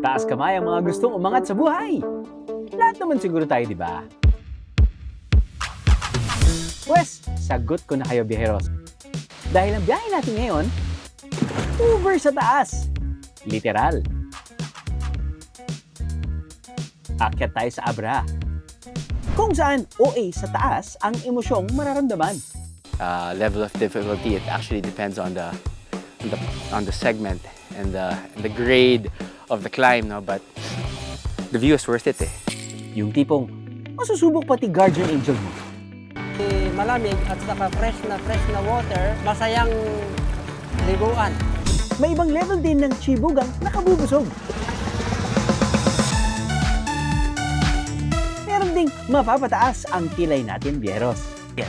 Taas kamay ang mga gustong umangat sa buhay. Lahat naman siguro tayo, di ba? Pwes, sagot ko na kayo, biyeros. Dahil ang biyahe natin ngayon, over sa taas. Literal. Akyat tayo sa Abra. Kung saan OA sa taas ang emosyong mararamdaman. Level of difficulty, it actually depends on the segment and the grade of the climb, no? But the view is worth it, eh. Yung tipong masusubok pati guardian angel mo. Malamig at saka fresh na water, masayang liguan. May ibang level din ng chibugang nakabubusog. Meron ding mapapataas ang kilay natin, biyeros. Yan.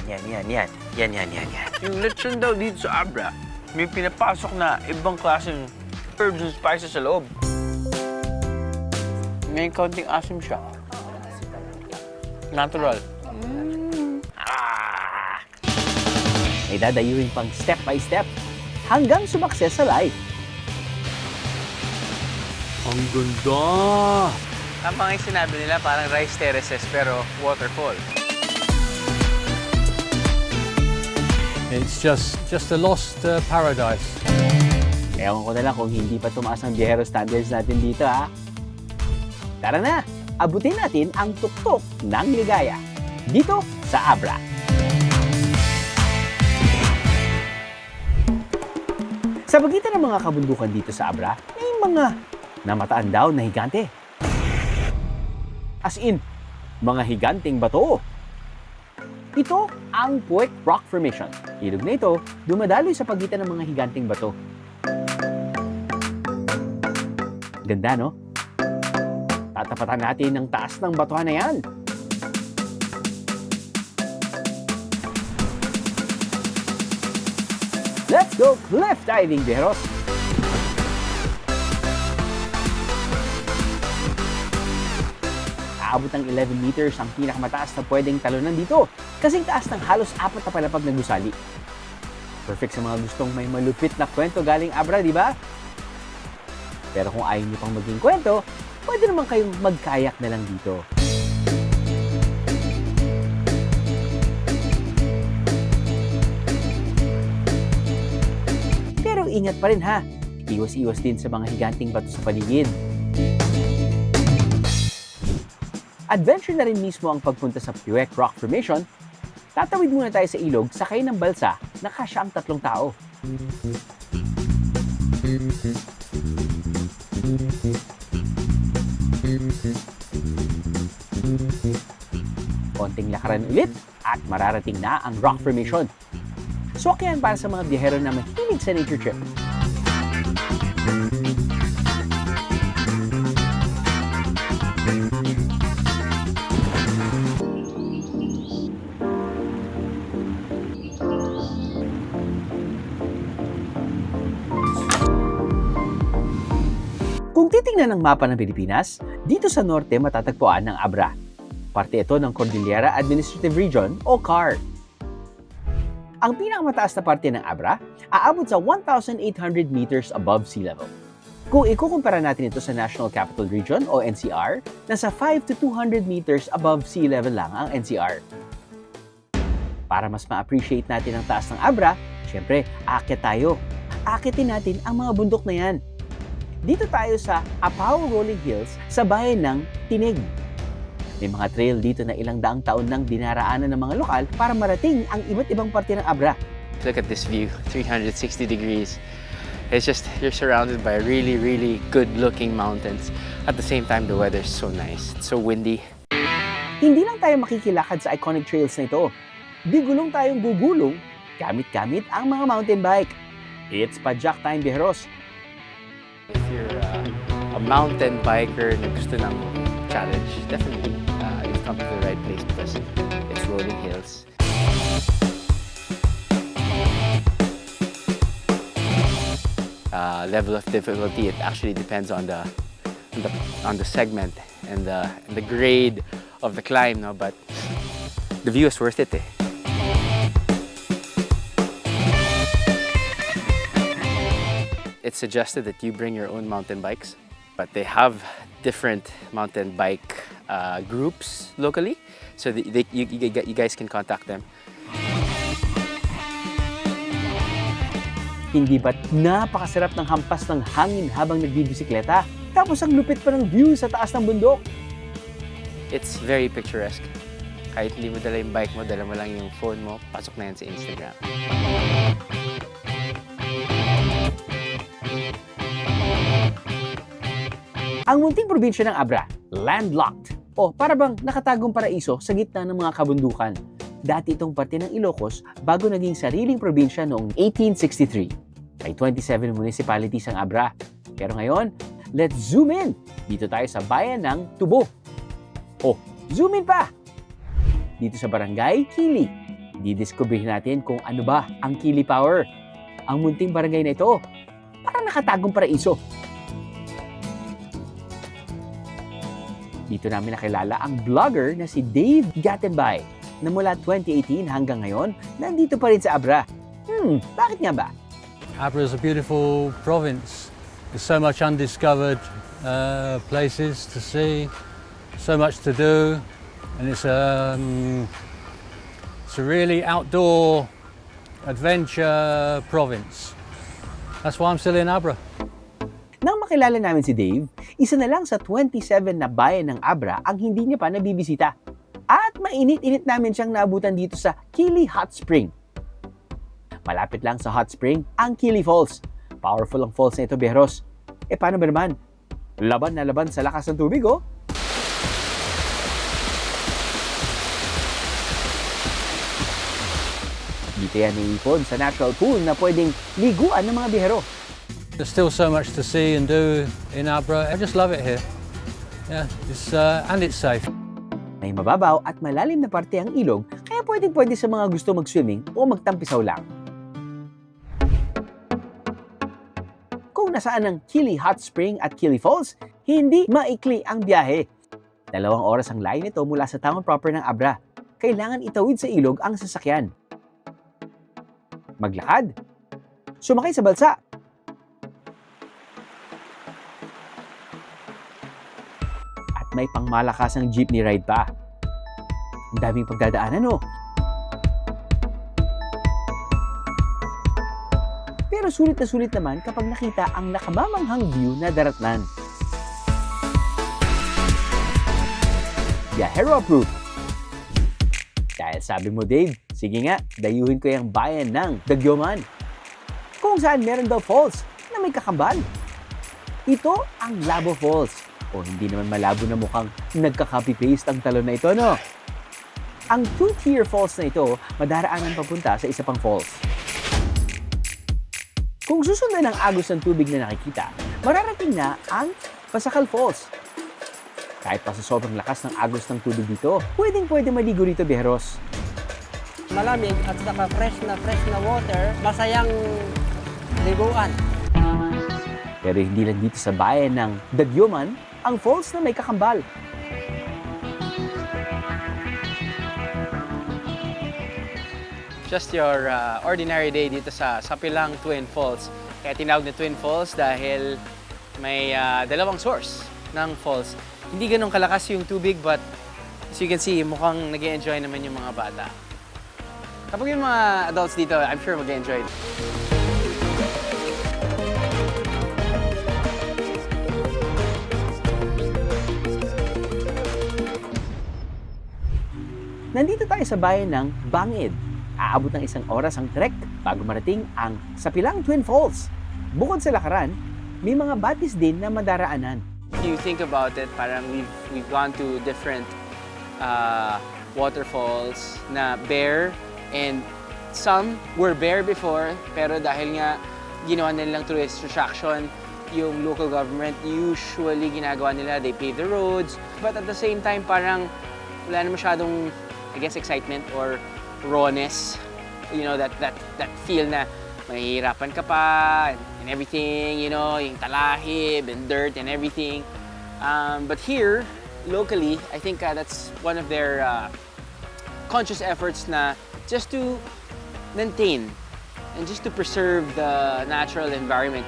Yung lechon daw dito sa Abra, may pinapasok na ibang klaseng herbs and spices sa loob. May kaunting asim siya. Natural. May dadayuhin pang step by step hanggang sumakses sa life. Ang ganda! Tama nga yung sinabi nila, parang rice terraces pero waterfall. It's just a lost paradise. Ewan ko na lang kung hindi pa tumaas ang biyahero standards natin dito, ha? Tara na, abutin natin ang tuktok ng ligaya dito sa Abra. Sa pagitan ng mga kabundukan dito sa Abra, may mga namataan daw na higante. As in, mga higanteng bato. Ito ang Puwek Rock Formation. Ilog na ito, dumadaloy sa pagitan ng mga higanteng bato. Ganda, no? Tatapatan natin ang taas ng batuhan na yan. Let's go cliff diving, biyeros! Aabot ng 11 meters ang pinakamataas na pwedeng talunan dito. Kasing taas ng halos 4 na palapag na gusali. Perfect sa mga gustong may malupit na kwento galing Abra, di ba? Pero kung ayaw niyo pang maging kwento, pwede naman kayong magkayak na lang dito. Pero ingat pa rin, ha. Iwas-iwas din sa mga higanting bato sa paligid. Adventure na rin mismo ang pagpunta sa Puwek Rock Formation. Tatawid muna tayo sa ilog, sakay ng balsa na kasya ang 3 tao. Konting lakaran ulit at mararating na ang Rock Formation. So kaya para sa mga biyahero na mahilig sa nature trip. Kung titingnan ng mapa ng Pilipinas, dito sa norte matatagpuan ang Abra. Parte ito ng Cordillera Administrative Region o CAR. Ang pinakamataas na parte ng Abra aabot sa 1,800 meters above sea level. Kung ikukumpara natin ito sa National Capital Region o NCR, nasa 5 to 200 meters above sea level lang ang NCR. Para mas ma-appreciate natin ang taas ng Abra, syempre, aakyat tayo. Aakyatin natin ang mga bundok na yan. Dito tayo sa Apao Rolling Hills sa bayan ng Tinig. May mga trail dito na ilang daang taon nang dinaraanan ng mga lokal para marating ang iba't ibang parte ng Abra. Look at this view, 360 degrees. It's just, you're surrounded by really, really good-looking mountains. At the same time, the weather's so nice. It's so windy. Hindi lang tayo makikilakad sa iconic trails na ito. Bigulong tayong gugulong gamit-gamit ang mga mountain bike. It's Padjak time, biyeros. If you're a mountain biker na gusto ng challenge, definitely you've come to the right place because it's rolling hills. Level of difficulty, it actually depends on the segment and the grade of the climb, no? But the view is worth it, eh. It's suggested that you bring your own mountain bikes But they have different mountain bike groups locally, so you guys can contact them. Hindi ba't napakasarap ng hampas ng hangin habang nagbibisikleta? Tapos ang lupit pa ng view sa taas ng bundok. It's very picturesque. Kahit hindi mo dala yung bike mo, dala mo lang yung phone mo, pasok na yan sa Instagram. Ang munting probinsya ng Abra, landlocked, o para bang nakatagong paraiso sa gitna ng mga kabundukan. Dati itong parte ng Ilocos bago naging sariling probinsya noong 1863. May 27 municipalities ang Abra. Pero ngayon, let's zoom in! Dito tayo sa bayan ng Tubo. Oh, zoom in pa! Dito sa barangay Kili. Didiskubrihin natin kung ano ba ang Kili Power. Ang munting barangay na ito, parang nakatagong paraiso. Dito namin nakilala ang vlogger na si Dave Gattenby na mula 2018 hanggang ngayon, nandito pa rin sa Abra. Bakit nga ba? Abra is a beautiful province. There's so much undiscovered places to see, so much to do, and it's a really outdoor adventure province. That's why I'm still in Abra. Nang makilala namin si Dave, isa na lang sa 27 na bayan ng Abra ang hindi niya pa nabibisita. At mainit-init namin siyang naabutan dito sa Kili Hot Spring. Malapit lang sa hot spring ang Kili Falls. Powerful ang falls na ito, Beros. Paano ba naman? Laban na laban sa lakas ng tubig, oh! Dito yan iipon sa natural pool na pwedeng liguan ng mga bihero. There's still so much to see and do in Abra. I just love it here. Yeah, and it's safe. May mababaw at malalim na parte ang ilog, kaya pwedeng-pwede sa mga gusto mag-swimming o magtampisaw lang. Kung nasaan ang Kili Hot Spring at Kili Falls, hindi maikli ang biyahe. 2 oras ang layo nito mula sa town proper ng Abra. Kailangan itawid sa ilog ang sasakyan. Maglakad. Sumakay sa balsa. At may pangmalakasang jeepney ride pa. Ang daming pagdadaanan, no? Pero sulit na sulit naman kapag nakita ang nakamamanghang view na daratnan. Biyahero approved! Dahil sabi mo, Dave, sige nga, dayuhin ko yung bayan ng Dagyoman. Kung saan meron daw falls na may kakambal. Ito ang Labo Falls. O hindi naman malabo na mukhang nagka-copy-paste ang talon na ito, no? Ang 2-tier falls na ito, madaraanan papunta sa isa pang falls. Kung susundan ang agos ng tubig na nakikita, mararating na ang Pasakal Falls. Kahit pa sa sobrang lakas ng agos ng tubig dito, pwedeng-pwede maligo rito, Beros. Malamig at saka fresh na water, masayang liguan. Pero hindi lang dito sa bayan ng Dagyoman, ang falls na may kakambal. Just your ordinary day dito sa Sapilang Twin Falls. Kaya tinawag na Twin Falls dahil may dalawang source ng falls. Hindi ganun kalakas yung tubig, but as you can see, mukhang nag-enjoy naman yung mga bata. Kapag yung mga adults dito, I'm sure mag-enjoy. Nandito tayo sa bayan ng Bangid. Aabot ng 1 oras ang trek bago marating ang Sapilang Twin Falls. Bukod sa lakaran, may mga batis din na madaraanan. If you think about it, parang we've gone to different waterfalls na bare, and some were bare before, pero dahil nga ginawa nilang tourist attraction, yung local government usually ginagawa nila, they pave the roads, but at the same time parang wala na masyadong, I guess, excitement or rawness, you know, that feel na mahihirapan ka pa and everything, you know, yung talahib and dirt and everything. But here, locally, I think that's one of their conscious efforts na just to maintain and just to preserve the natural environment.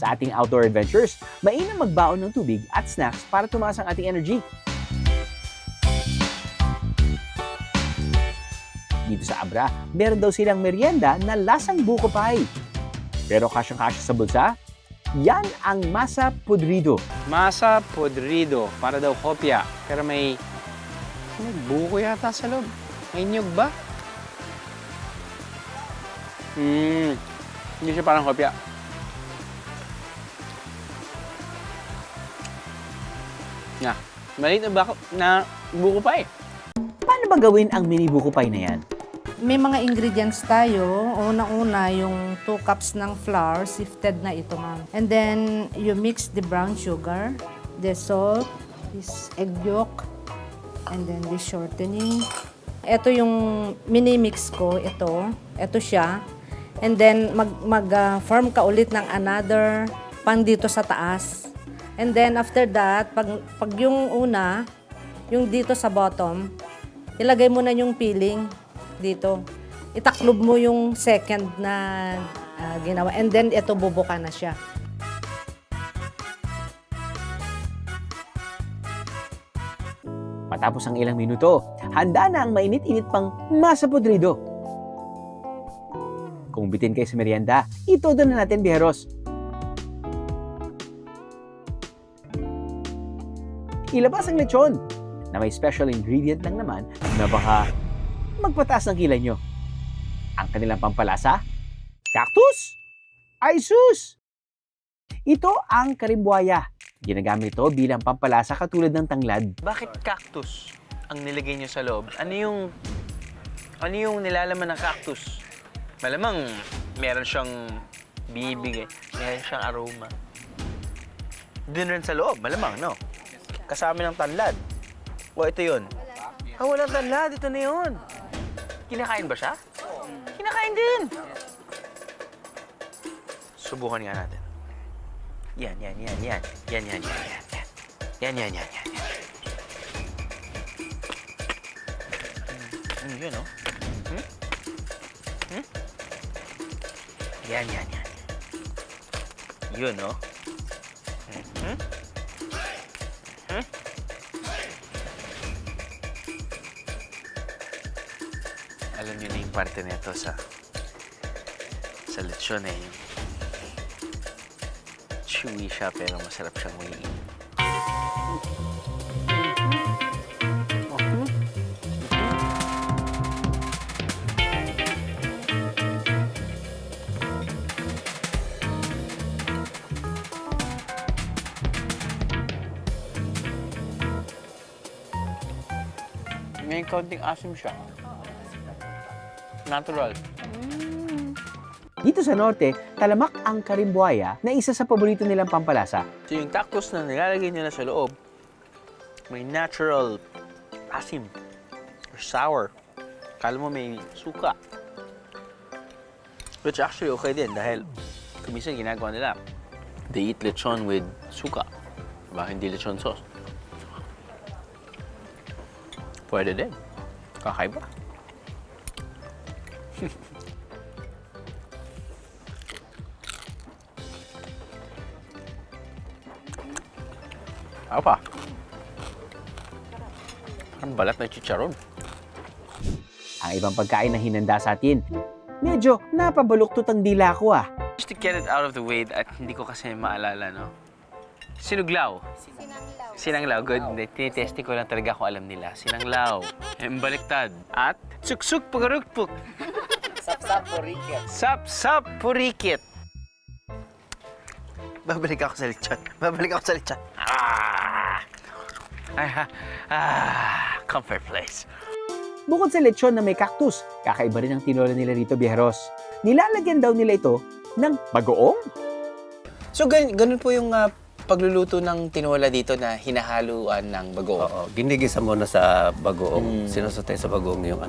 Sa ating outdoor adventures, mainam magbaon ng tubig at snacks para tumaas ang ating energy. Dito sa Abra, meron daw silang merienda na lasang buko pie. Pero kasyang-kasya sa bulsa, yan ang masa podrido. Masa podrido, para daw kopya. Pero may buko yata sa loob. May nyug ba? Hindi siya parang kopya. Maliit na buko pie. Paano ba gawin ang mini buko pie na yan? May mga ingredients tayo. Unang-una, yung 2 cups ng flour, sifted na ito, ma'am. And then, you mix the brown sugar, the salt, this egg yolk, and then the shortening. Ito yung mini-mix ko, ito. Ito siya. And then, mag-form ka ulit ng another pan dito sa taas. And then, after that, pag yung una, yung dito sa bottom, ilagay mo na yung filling dito. Itaklob mo yung second na ginawa. And then, ito bubuka na siya. Matapos ang ilang minuto, handa na ang mainit-init pang masa podrido. Kung bitin kayo sa merienda, itodo na natin, biyeros. Ilabas ang lechon na may special ingredient lang naman na baka magpataas ng kilay nyo. Ang kanilang pampalasa, cactus, ay sus! Ito ang karimbuaya. Ginagamit ito bilang pampalasa katulad ng tanglad. Bakit cactus ang nilagay niyo sa loob? Ano yung nilalaman ng cactus? Malamang meron siyang bibigay, meron siyang aroma. Doon rin sa loob, malamang, no? Kasama ng tanlad. O, ito yun. Walang tanlad. Ito na yun. Kinakain ba siya? Kinakain din. Subukan nga natin. Yan. Yan. Yun, no? Yan. Yun, no? Alam niyo na yung parte nito sa lechon eh. Chewy siya pero masarap siyang uliin. May konting asim siya. Natural. Dito sa norte, talamak ang karimbuaya na isa sa paborito nilang pampalasa. So yung cactus na nilalagay nila sa loob, may natural asim or sour. Kala mo may suka. Which actually okay din dahil kuminsan ginagawa nila. They eat lechon with suka. Diba? Hindi lechon sauce. Pwede din. Kakaiba. Apa? Ang balat na chicharon. Ang ibang pagkain na hinanda sa atin, medyo napabaluktot ang dila ko ah. Just to get it out of the way, at hindi ko kasi maalala, no? Sinuglaw. Sinanglaw. Good. Tinitesting ko lang talaga kung alam nila. Sinanglaw. Baliktad. At suksuk pagarukpuk. Sapsap purikit. Sap-sap purikit. Babalik ako sa lechon. Comfort place. Bukod sa lechon na may cactus, kakaiba rin ang tinola nila rito, biyeros. Nilalagyan daw nila ito ng bagoong. So, ganun po yung pagluluto ng tinola dito na hinahaluan ng bagoong. Oo, ginigisa mo na sa bagoong. Sinusutay sa bagoong yung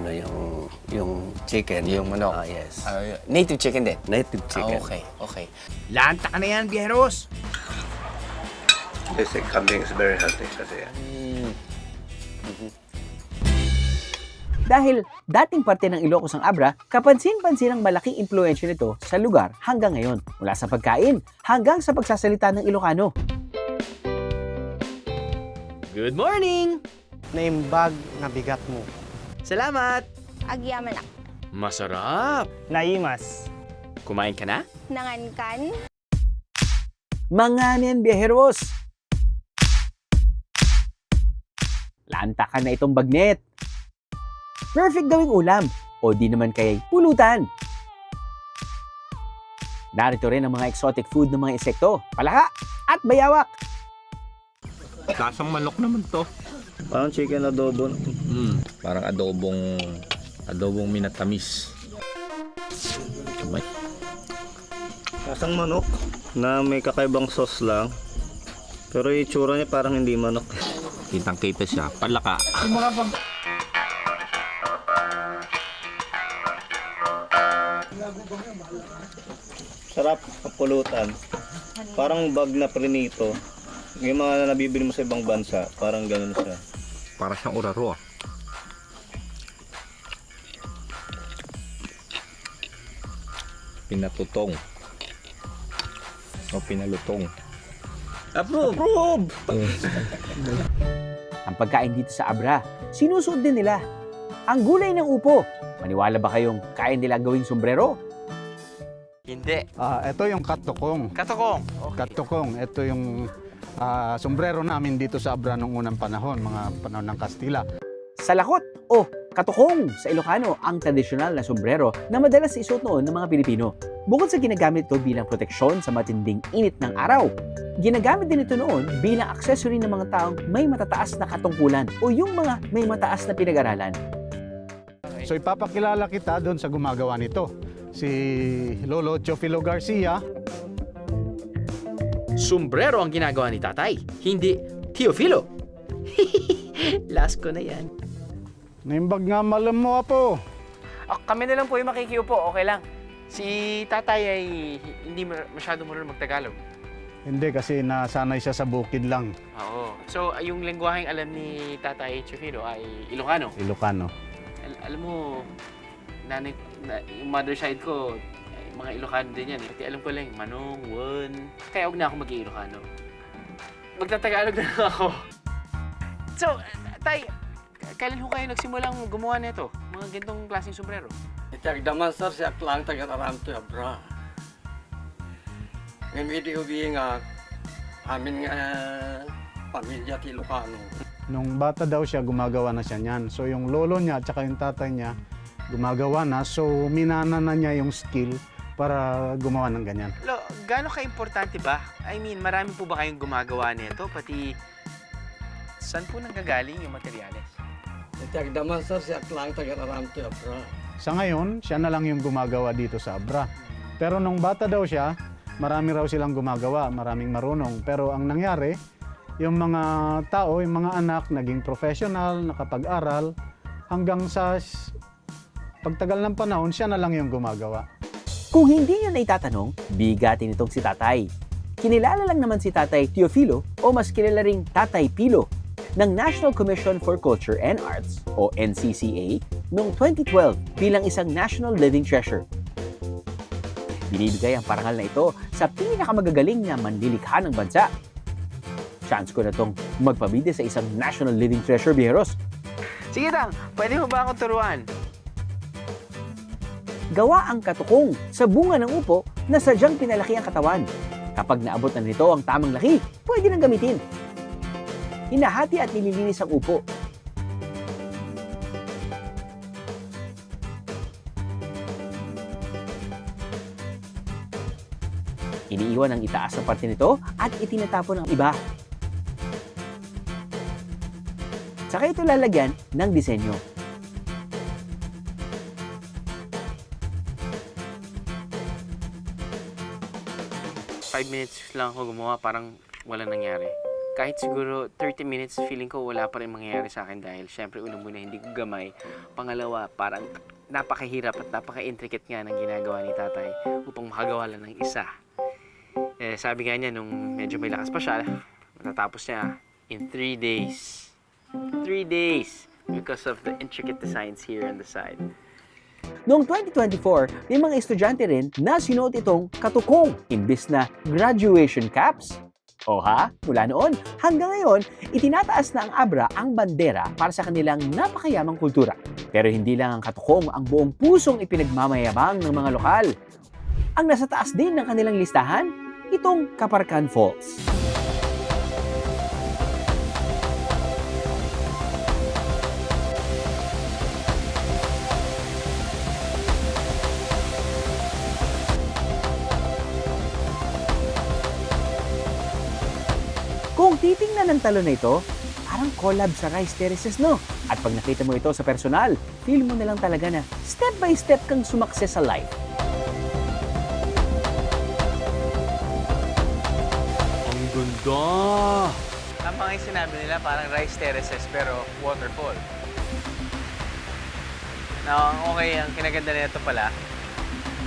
yung chicken. Yung manok. Yes. Native chicken din. Native chicken. Okay. Lanta ka na yan, biyeros! Kasi kambing is very healthy kasi Dahil dating parte ng Ilocos ang Abra, kapansin-pansin ang malaking impluensya nito sa lugar hanggang ngayon, mula sa pagkain hanggang sa pagsasalita ng Ilocano. Good morning! Naimbag nga bigat mo. Salamat! Agyaman na. Masarap! Naimas. Kumain ka na? Nangankan. Manganen, biyaheros! Lantakan na itong bagnet. Perfect gawing ulam o di naman kaya'y pulutan. Narito rin ang mga exotic food ng mga insekto, palaka at bayawak. Lasang manok naman to. Parang chicken adobo. Parang adobong minatamis. Kamay. Lasang manok na may kakaibang sauce lang. Pero yung itsura niya parang hindi manok. Kitang-kita siya, palaka. Sarap, kapulutan. Parang bag na prinito. Yung mga nabibili mo sa ibang bansa, parang ganun siya. Para siyang uraro. Pinatutong. O pinalutong. Approve! Ang pagkain dito sa Abra, sinusuot din nila. Ang gulay ng upo. Maniwala ba kayong kaya nila gawing sombrero? Hindi. Ito yung katukong. Katukong. Katukong, ito yung sombrero namin dito sa Abra noong unang panahon, mga panahon ng Kastila. Salakot o katukong sa Ilocano ang tradisyonal na sombrero na madalas isuot noon ng mga Pilipino. Bukod sa ginagamit ito bilang proteksyon sa matinding init ng araw, ginagamit din ito noon bilang accessory ng mga taong may matataas na katungkulan o yung mga may mataas na pinag-aralan. So ipapakilala kita doon sa gumagawa nito, si Lolo Teofilo Garcia. Sombrero ang ginagawa ni tatay, hindi Teofilo. Last ko na yan. Naimbag nga malam mo, Apo. Kami na lang po yung makikiupo, okay lang. Si tatay ay hindi masyado marunong magtagalog. Hindi, kasi nasanay siya sa bukid lang, Oo. So, yung lengguaheng alam ni Tatay Chufino ay Ilocano. Ilocano. Alam mo, yung mother side ko, ay, mga Ilocano din yan. Pati alam ko lang, Manong, Won. Kaya huwag na ako mag-Ilocano. Magtatagalog na lang ako. So, tay, kailan ho kayo nagsimulang gumawa nito? Mga ganitong klaseng sombrero? Itagdaman sir, siya lang taga-aram to abra. Ngayon hindi ubi nga, amin nga pamilya ti Ilocano. Nung bata daw siya, gumagawa na siya niyan. So yung lolo niya at saka yung tatay niya, gumagawa na. So minana na niya yung skill para gumawa ng ganyan. Gaano ka-importante ba? I mean, marami po ba kayong gumagawa nito? Pati, saan po nanggagaling yung materyales? Itagdaman sir, siya lang taga-aram to abra. Sa ngayon, siya na lang yung gumagawa dito sa Abra. Pero nung bata daw siya, marami raw silang gumagawa, maraming marunong. Pero ang nangyari, yung mga tao, yung mga anak, naging professional, nakapag-aral, hanggang sa pagtagal ng panahon, siya na lang yung gumagawa. Kung hindi niya naitatanong, bigatin itong si tatay. Kinilala lang naman si Tatay Teofilo o mas kilala ring Tatay Pilo ng National Commission for Culture and Arts o NCCA noong 2012 bilang isang National Living Treasure. Binibigay ang parangal na ito sa pinakamagagaling na manlilikha ng bansa. Chance ko na itong magpabida sa isang National Living Treasure, biheros. Sige tang, pwede mo ba akong turuan? Gawa ang katukong sa bunga ng upo na sadyang pinalaki ang katawan. Kapag naabot na nito ang tamang laki, pwede nang gamitin. Hinahati at nililinis ang upo. Iniiwan ang itaas na parte nito at itinatapon ang iba. Saka ito lalagyan ng disenyo. Five minutes lang ako gumawa, parang wala nangyari. Kahit siguro 30 minutes, feeling ko wala pa rin mangyayari sa akin dahil syempre unang-una hindi ko gamay. Pangalawa, parang napakahirap at napaka-intricate nga ng ginagawa ni tatay upang makagawa lang ng isa. Sabi nga niya nung medyo may lakas pa siya, matatapos niya in 3 days. 3 days! because of the intricate designs here on the side. Noong 2024, may mga estudyante rin na sinuot itong katukong imbis na graduation caps. O ha, mula noon hanggang ngayon, itinataas na ang Abra ang bandera para sa kanilang napakayamang kultura. Pero hindi lang ang katukong ang buong pusong ipinagmamayabang ng mga lokal. Ang nasa taas din ng kanilang listahan, itong Kaparkan Falls. Kung titingnan ng talon na ito, parang collab sa Rice Terraces, no? At pag nakita mo ito sa personal, feel mo na lang talaga na step by step kang sumakses sa life. Ang ganda! Tama nga yung sinabi nila, parang rice terraces pero waterfall. Na okay, ang kinaganda nito pala,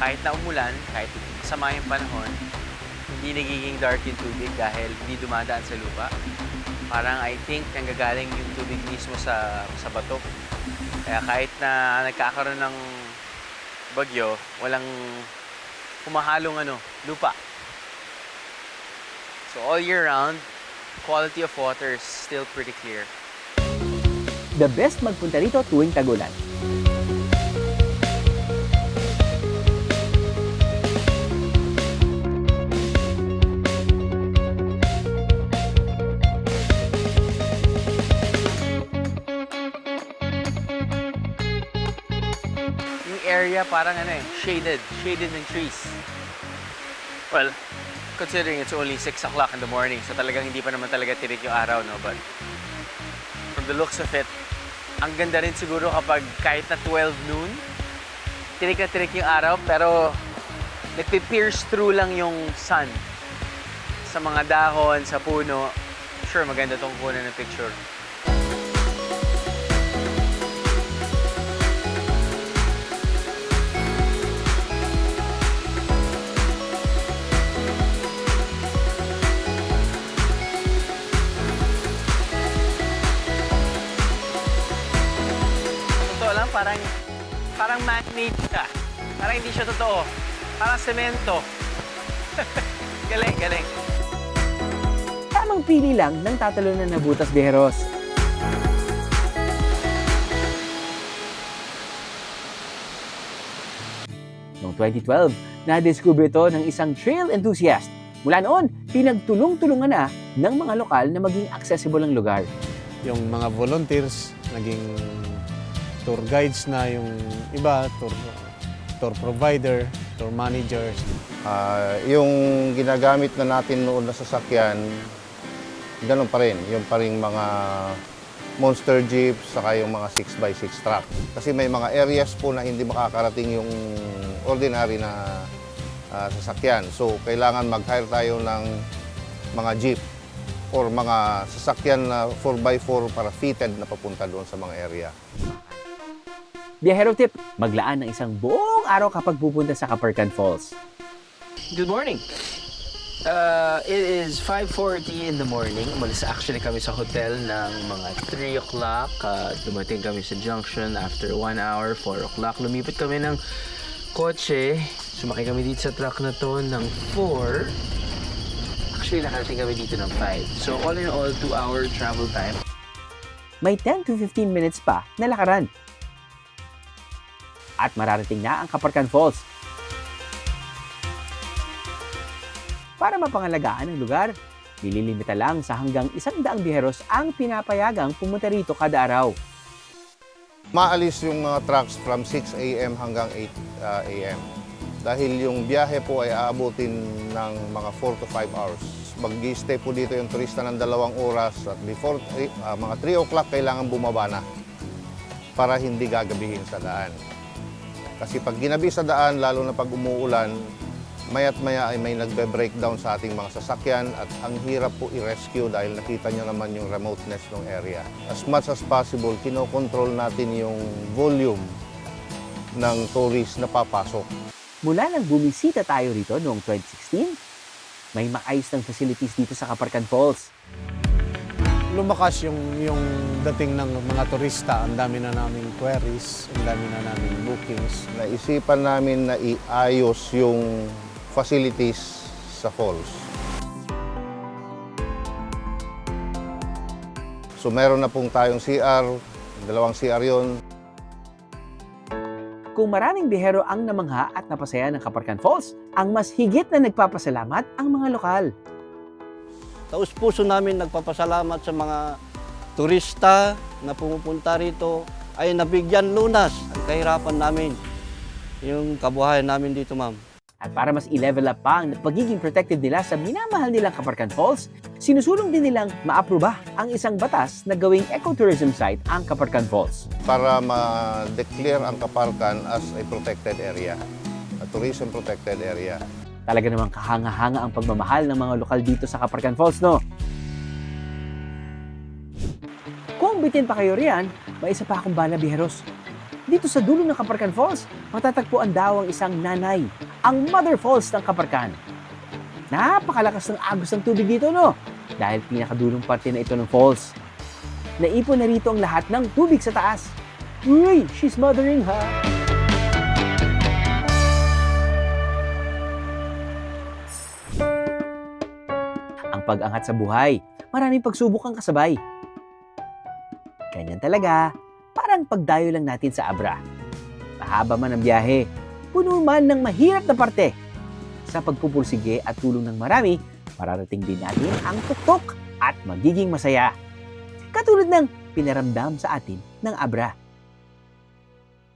kahit na umulan, kahit masama yung panahon, hindi nagiging dark yung tubig dahil hindi dumadaan sa lupa. Parang I think nanggagaling yung tubig mismo sa bato. Kaya kahit na nagkakaroon ng bagyo, walang humahalong lupa. So all year round, quality of water is still pretty clear. The best magpunta rito tuwing tag-ulan. Area parang shaded ng trees. Well, considering it's only 6 o'clock in the morning, so talagang hindi pa naman talaga tirik yung araw, no? But from the looks of it, ang ganda rin siguro kapag kahit na 12 noon, tirik na tirik yung araw, pero nagpi-pierce through lang yung sun sa mga dahon, sa puno. Sure, maganda tong kunan ng picture. Parang man-made siya. Parang hindi siya totoo. Parang semento. Galing. Tamang pili lang ng tatalunan na butas, biheros. Noong 2012, na-discover ito ng isang trail enthusiast. Mula noon, pinagtulong-tulungan na ng mga lokal na maging accessible ang lugar. Yung mga volunteers, naging tour guides na, yung iba, tour provider, tour managers. Yung ginagamit na natin noon na sasakyan, ganun pa rin. Yung pa rin mga monster jeep, saka yung mga 6x6 truck. Kasi may mga areas po na hindi makakarating yung ordinary na sasakyan. So, kailangan mag-hire tayo ng mga jeep or mga sasakyan na 4x4 para fitted na papunta doon sa mga area. Biyahero tip, maglaan ng isang buong araw kapag pupunta sa Kaparkan Falls. Good morning. It is 5:40 in the morning. Umalis actually kami sa hotel ng mga 3 o'clock. Dumating kami sa junction after 1 hour, 4 o'clock. Lumipat kami ng kotse. Sumakay kami dito sa truck na to ng 4. Actually, nakarating kami dito ng 5. So all in all, 2-hour travel time. May 10 to 15 minutes pa na lakaran. At mararating na ang Kaparkan Falls. Para mapangalagaan ang lugar, nililimita lang sa hanggang 100 biyeros ang pinapayagang pumunta rito kada araw. Maalis yung mga trucks from 6 a.m. hanggang 8 a.m. Dahil yung biyahe po ay aabutin ng mga 4 to 5 hours. Mag-i-stay po dito yung turista ng 2 oras at before mga 3 o'clock kailangan bumaba na para hindi gagabihin sa daan. Kasi pag ginabi sa daan, lalo na pag umuulan, maya't maya ay may nagbe-breakdown sa ating mga sasakyan at ang hirap po i-rescue dahil nakita nyo naman yung remoteness ng area. As much as possible, kinokontrol natin yung volume ng tourists na papasok. Mula nang bumisita tayo rito noong 2016, may maayos ng facilities dito sa Kaparkan Falls. lumakas yung dating ng mga turista. Ang dami na naming queries, ang dami na naming bookings. Naisipan namin na iayos yung facilities sa falls. So meron na pong tayong CR, 2 CR yun. Kung maraming bihero ang namangha at napasaya ng Kaparkan Falls, ang mas higit na nagpapasalamat ang mga lokal. Taus-puso namin nagpapasalamat sa mga turista na pumupunta rito ay nabigyan lunas ang kahirapan namin, yung kabuhayan namin dito, ma'am. At para mas i-level up pa ang pagiging protective nila sa minamahal nilang Kaparkan Falls, sinusulong din nilang maaproba ang isang batas na gawing ecotourism site ang Kaparkan Falls. Para ma-declare ang Kaparkan as a protected area, a tourism protected area. Talaga namang kahanga-hanga ang pagmamahal ng mga lokal dito sa Kaparkan Falls, no? Kung bitin pa kayo riyan, may isa pa akong bala, biheros. Dito sa dulo ng Kaparkan Falls, matatagpuan daw ang isang nanay, ang Mother Falls ng Kaparkan. Napakalakas ng agos ng tubig dito, no? Dahil pinakadulong parte na ito ng falls. Naipon na rito ang lahat ng tubig sa taas. Uy, she's mothering, ha? Ang pag-angat sa buhay, maraming pagsubok ang kasabay. Ganyan talaga, parang pagdayo lang natin sa Abra. Mahaba man ang biyahe, puno man ng mahirap na parte. Sa pagpupursige at tulong ng marami, mararating din natin ang tuktok at magiging masaya. Katulad ng pinaramdam sa atin ng Abra.